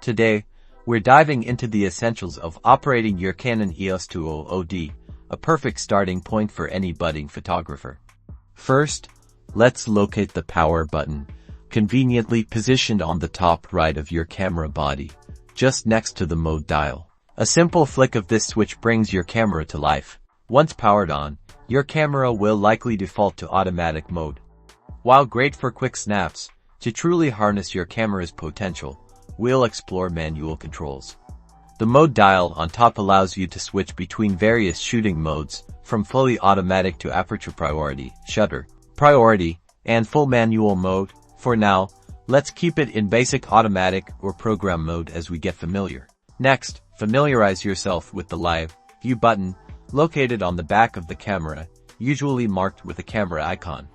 Today, we're diving into the essentials of operating your Canon EOS 2000d, a perfect starting point for any budding photographer. First, let's locate the power button, conveniently positioned on the top right of your camera body, just next to the mode dial. A simple flick of this switch brings your camera to life. Once powered on, your camera will likely default to automatic mode. While great for quick snaps, to truly harness your camera's potential, we'll explore manual controls. The mode dial on top allows you to switch between various shooting modes, from fully automatic to aperture priority, shutter priority, and full manual mode. For now, let's keep it in basic automatic or program mode as we get familiar. Next, familiarize yourself with the Live View button, located on the back of the camera, usually marked with a camera icon.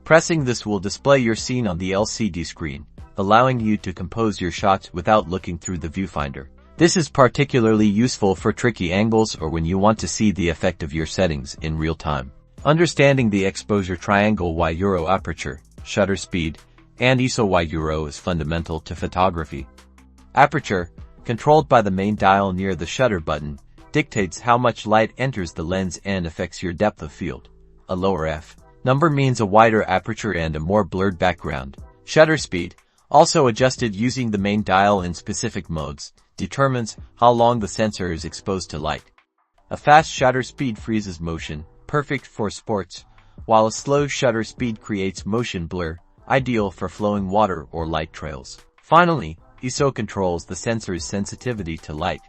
Pressing this will display your scene on the LCD screen, allowing you to compose your shots without looking through the viewfinder. This is particularly useful for tricky angles or when you want to see the effect of your settings in real time. Understanding the exposure triangle Y-Euro aperture, shutter speed, and ISO Y-Euro is fundamental to photography. Aperture, controlled by the main dial near the shutter button, dictates how much light enters the lens and affects your depth of field. A lower f number means a wider aperture and a more blurred background. Shutter speed, also adjusted using the main dial in specific modes, determines how long the sensor is exposed to light. A fast shutter speed freezes motion, perfect for sports, while a slow shutter speed creates motion blur, ideal for flowing water or light trails. Finally, ISO controls the sensor's sensitivity to light.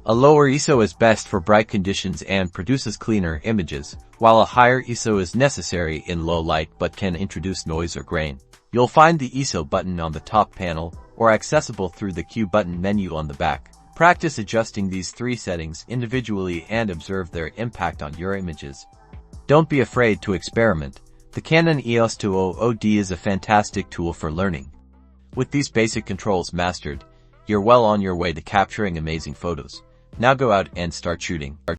A lower ISO is best for bright conditions and produces cleaner images, while a higher ISO is necessary in low light but can introduce noise or grain. You'll find the ISO button on the top panel or accessible through the Q button menu on the back. Practice adjusting these three settings individually and observe their impact on your images. Don't be afraid to experiment. The Canon EOS 2000d is a fantastic tool for learning. With these basic controls mastered, you're well on your way to capturing amazing photos. Now go out and start shooting.